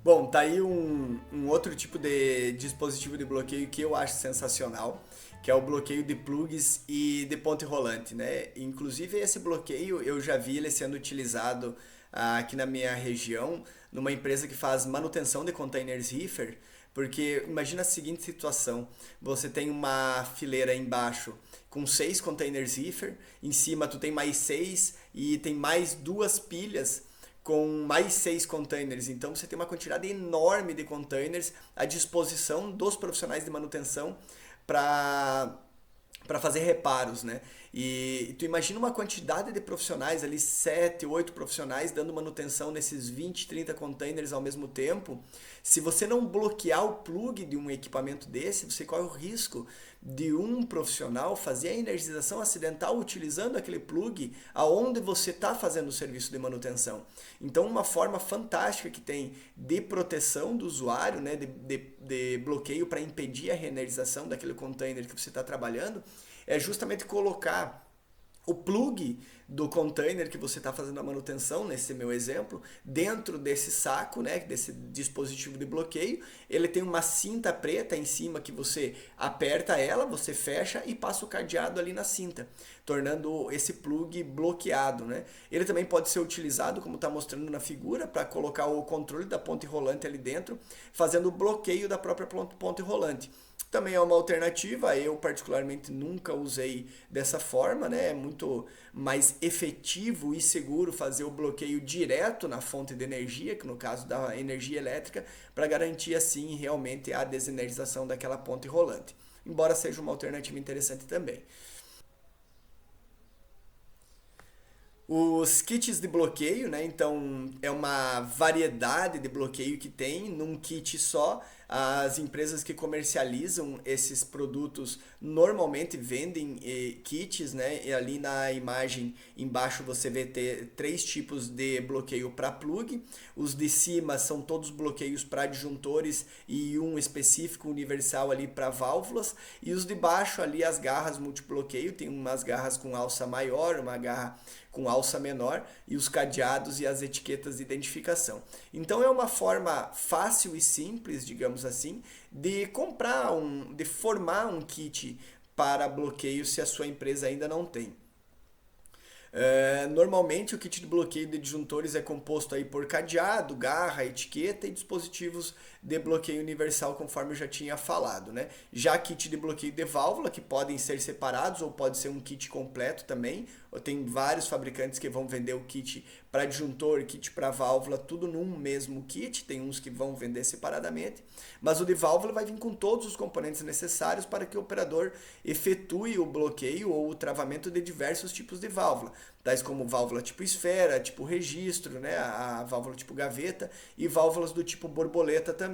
Bom, tá aí um outro tipo de dispositivo de bloqueio que eu acho sensacional, que é o bloqueio de plugs e de ponte rolante, né? Inclusive esse bloqueio eu já vi ele sendo utilizado aqui na minha região, numa empresa que faz manutenção de containers reefer, porque imagina a seguinte situação: você tem uma fileira embaixo com 6 containers reefer, em cima tu tem mais 6 e tem mais duas pilhas com mais 6 containers. Então você tem uma quantidade enorme de containers à disposição dos profissionais de manutenção para fazer reparos, né? E tu imagina uma quantidade de profissionais ali, 7, 8 profissionais dando manutenção nesses 20, 30 containers ao mesmo tempo. Se você não bloquear o plug de um equipamento desse, você corre o risco de um profissional fazer a energização acidental utilizando aquele plug aonde você está fazendo o serviço de manutenção. Então, uma forma fantástica que tem de proteção do usuário, né, de bloqueio para impedir a reenergização daquele container que você está trabalhando, é justamente colocar o plug do container que você está fazendo a manutenção, nesse meu exemplo, dentro desse saco, né, desse dispositivo de bloqueio. Ele tem uma cinta preta em cima que você aperta ela, você fecha e passa o cadeado ali na cinta, tornando esse plug bloqueado, né? Ele também pode ser utilizado, como está mostrando na figura, para colocar o controle da ponte rolante ali dentro, fazendo o bloqueio da própria ponte rolante. Também é uma alternativa, eu particularmente nunca usei dessa forma, né? É muito mais efetivo e seguro fazer o bloqueio direto na fonte de energia, que no caso da energia elétrica, para garantir assim realmente a desenergização daquela ponte rolante. Embora seja uma alternativa interessante também. Os kits de bloqueio, né? Então é uma variedade de bloqueio que tem num kit só. As empresas que comercializam esses produtos normalmente vendem kits, né? E ali na imagem embaixo você vê ter três tipos de bloqueio para plug. Os de cima são todos bloqueios para disjuntores e um específico universal ali para válvulas. E os de baixo ali as garras multibloqueio, tem umas garras com alça maior, uma garra com alça menor e os cadeados e as etiquetas de identificação. Então é uma forma fácil e simples, digamos assim, de de formar um kit para bloqueio se a sua empresa ainda não tem. Normalmente o kit de bloqueio de disjuntores é composto aí por cadeado, garra, etiqueta e dispositivos de bloqueio universal, conforme eu já tinha falado, né? Já kit de bloqueio de válvula, que podem ser separados ou pode ser um kit completo também. Tem vários fabricantes que vão vender o kit para disjuntor, kit para válvula, tudo num mesmo kit. Tem uns que vão vender separadamente, mas o de válvula vai vir com todos os componentes necessários para que o operador efetue o bloqueio ou o travamento de diversos tipos de válvula, tais como válvula tipo esfera, tipo registro, né, a válvula tipo gaveta e válvulas do tipo borboleta também.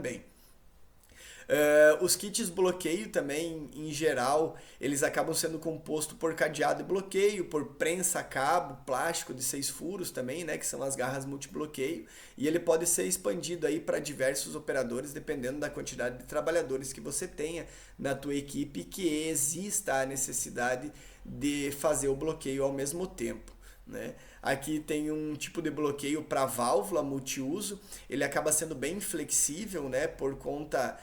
Os kits bloqueio também, em geral, eles acabam sendo compostos por cadeado e bloqueio, por prensa a cabo, plástico de 6 furos também, né, que são as garras multibloqueio, e ele pode ser expandido aí para diversos operadores, dependendo da quantidade de trabalhadores que você tenha na tua equipe, que exista a necessidade de fazer o bloqueio ao mesmo tempo, né? Aqui tem um tipo de bloqueio para válvula multiuso. Ele acaba sendo bem flexível, né? Por conta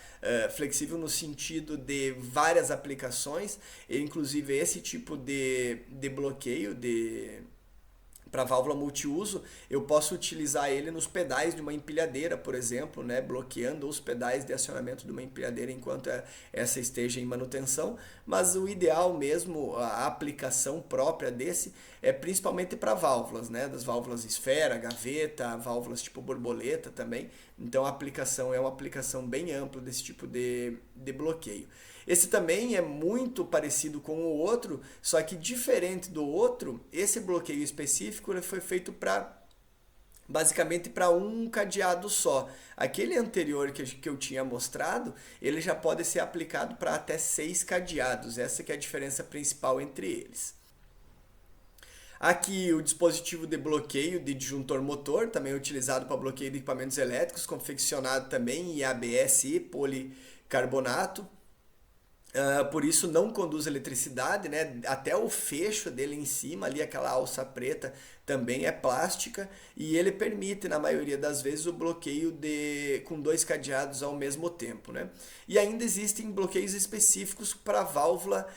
flexível no sentido de várias aplicações. E, inclusive esse tipo de bloqueio para válvula multiuso, eu posso utilizar ele nos pedais de uma empilhadeira, por exemplo, né, bloqueando os pedais de acionamento de uma empilhadeira enquanto essa esteja em manutenção, mas o ideal mesmo, a aplicação própria desse é principalmente para válvulas, né, das válvulas esfera, gaveta, válvulas tipo borboleta também. Então a aplicação é uma aplicação bem ampla desse tipo de bloqueio. Esse também é muito parecido com o outro, só que diferente do outro, esse bloqueio específico ele foi feito para basicamente para um cadeado só. Aquele anterior que eu tinha mostrado, ele já pode ser aplicado para até 6 cadeados. Essa que é a diferença principal entre eles. Aqui o dispositivo de bloqueio de disjuntor motor, também utilizado para bloqueio de equipamentos elétricos, confeccionado também em ABS e policarbonato. Por isso não conduz eletricidade, né? Até o fecho dele em cima, ali aquela alça preta, também é plástica e ele permite, na maioria das vezes, o bloqueio com dois cadeados ao mesmo tempo, né? E ainda existem bloqueios específicos para válvula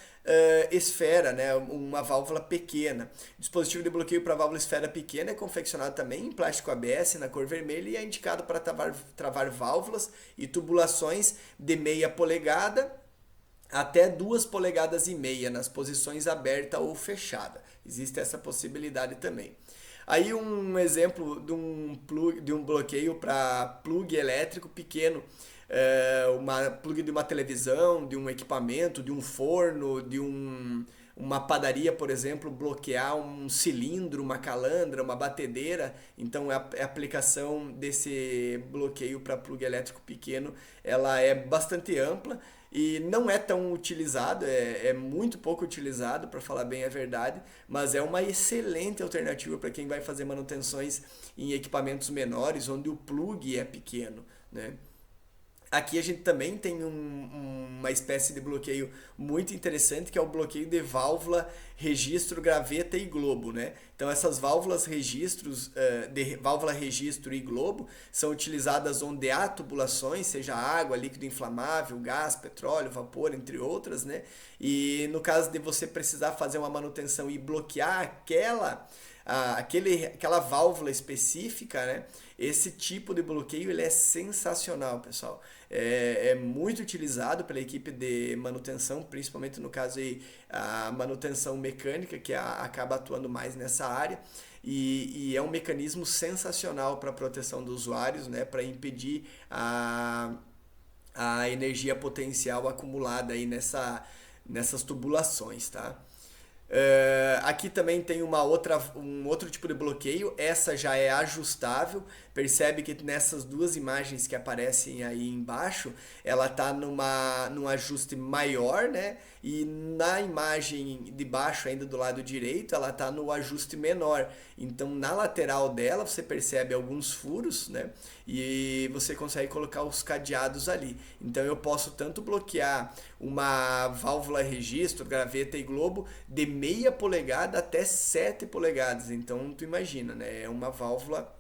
esfera, né? Uma válvula pequena. O dispositivo de bloqueio para válvula esfera pequena é confeccionado também em plástico ABS na cor vermelha e é indicado para travar válvulas e tubulações de meia polegada até 2,5 polegadas nas posições aberta ou fechada. Existe essa possibilidade também. Aí um exemplo de um bloqueio para plug elétrico pequeno, uma plug de uma televisão, de um equipamento, de um forno, uma padaria, por exemplo, bloquear um cilindro, uma calandra, uma batedeira. Então a aplicação desse bloqueio para plug elétrico pequeno, ela é bastante ampla e não é tão utilizado, é muito pouco utilizado, para falar bem a verdade, mas é uma excelente alternativa para quem vai fazer manutenções em equipamentos menores, onde o plug é pequeno, né? Aqui a gente também tem uma espécie de bloqueio muito interessante, que é o bloqueio de válvula, registro, graveta e globo, né? Então essas válvulas registros, de válvula, registro e globo, são utilizadas onde há tubulações, seja água, líquido inflamável, gás, petróleo, vapor, entre outras, né? E no caso de você precisar fazer uma manutenção e bloquear aquela válvula específica, né? Esse tipo de bloqueio ele é sensacional, pessoal. É muito utilizado pela equipe de manutenção, principalmente no caso aí, a manutenção mecânica, que acaba atuando mais nessa área. E é um mecanismo sensacional para a proteção dos usuários, né? Para impedir a energia potencial acumulada aí nessas tubulações, tá? Aqui também tem um outro tipo de bloqueio, essa já é ajustável. Percebe que nessas duas imagens que aparecem aí embaixo, ela está num ajuste maior, né? E na imagem de baixo, ainda do lado direito, ela está no ajuste menor. Então na lateral dela você percebe alguns furos, né? E você consegue colocar os cadeados ali. Então eu posso tanto bloquear uma válvula registro, graveta e globo de meia polegada até 7 polegadas. Então tu imagina, né? É uma válvula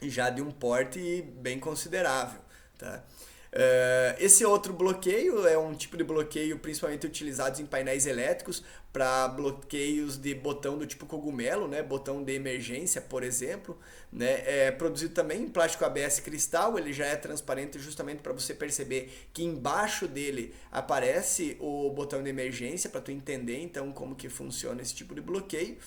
já de um porte bem considerável, tá? Esse outro bloqueio é um tipo de bloqueio principalmente utilizado em painéis elétricos para bloqueios de botão do tipo cogumelo, né? Botão de emergência, por exemplo, né? É produzido também em plástico ABS cristal, ele já é transparente justamente para você perceber que embaixo dele aparece o botão de emergência para tu entender então como que funciona esse tipo de bloqueio.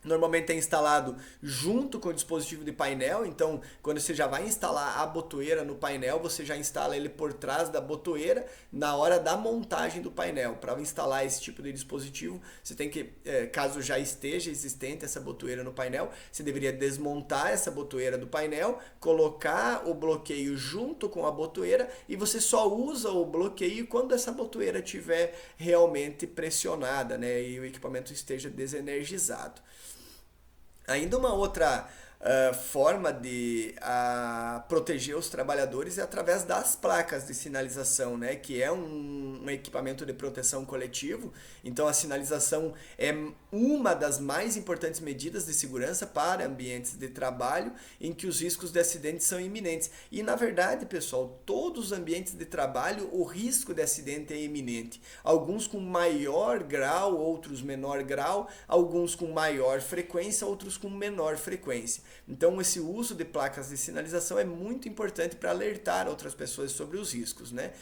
Normalmente é instalado junto com o dispositivo de painel, então quando você já vai instalar a botoeira no painel, você já instala ele por trás da botoeira na hora da montagem do painel. Para instalar esse tipo de dispositivo, você tem que, caso já esteja existente essa botoeira no painel, você deveria desmontar essa botoeira do painel, colocar o bloqueio junto com a botoeira e você só usa o bloqueio quando essa botoeira estiver realmente pressionada, né, e o equipamento esteja desenergizado. Ainda uma outra forma de proteger os trabalhadores é através das placas de sinalização, né? Que é um equipamento de proteção coletivo. Então a sinalização é uma das mais importantes medidas de segurança para ambientes de trabalho em que os riscos de acidentes são iminentes. E na verdade, pessoal, todos os ambientes de trabalho o risco de acidente é iminente. Alguns com maior grau, outros menor grau, alguns com maior frequência, outros com menor frequência. Então esse uso de placas de sinalização é muito importante para alertar outras pessoas sobre os riscos, né?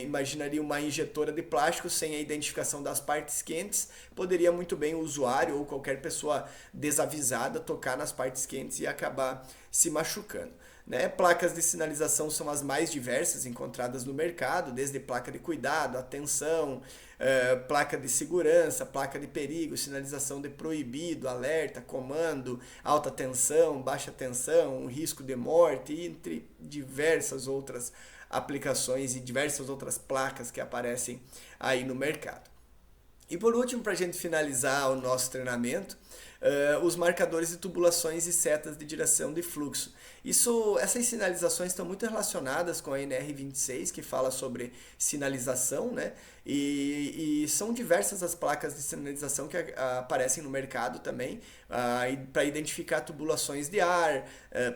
Imaginaria uma injetora de plástico sem a identificação das partes quentes, poderia muito bem o usuário ou qualquer pessoa desavisada tocar nas partes quentes e acabar se machucando. Né? Placas de sinalização são as mais diversas encontradas no mercado, desde placa de cuidado, atenção, placa de segurança, placa de perigo, sinalização de proibido, alerta, comando, alta tensão, baixa tensão, risco de morte, entre diversas outras aplicações e diversas outras placas que aparecem aí no mercado. E por último, para a gente finalizar o nosso treinamento, os marcadores de tubulações e setas de direção de fluxo. Essas sinalizações estão muito relacionadas com a NR26, que fala sobre sinalização, né? E são diversas as placas de sinalização que aparecem no mercado também, para identificar tubulações de ar,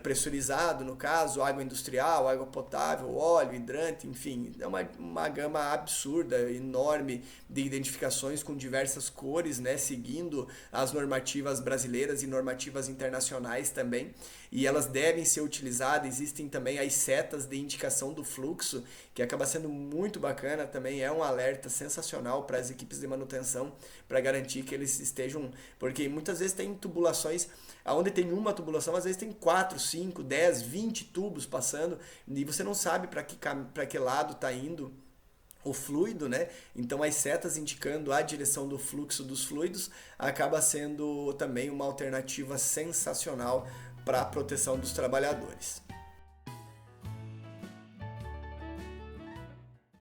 pressurizado, no caso, água industrial, água potável, óleo, hidrante, enfim, é uma gama absurda, enorme de identificações com diversas cores, né? Seguindo as normativas brasileiras e normativas internacionais também, e elas devem ser utilizadas. Existem também as setas de indicação do fluxo, que acaba sendo muito bacana também, é um alerta sensacional para as equipes de manutenção, para garantir que eles estejam, porque muitas vezes tem tubulações, onde tem uma tubulação, às vezes tem 4, 5, 10, 20 tubos passando, e você não sabe para que lado está indo o fluido, né? Então as setas indicando a direção do fluxo dos fluidos acaba sendo também uma alternativa sensacional para a proteção dos trabalhadores.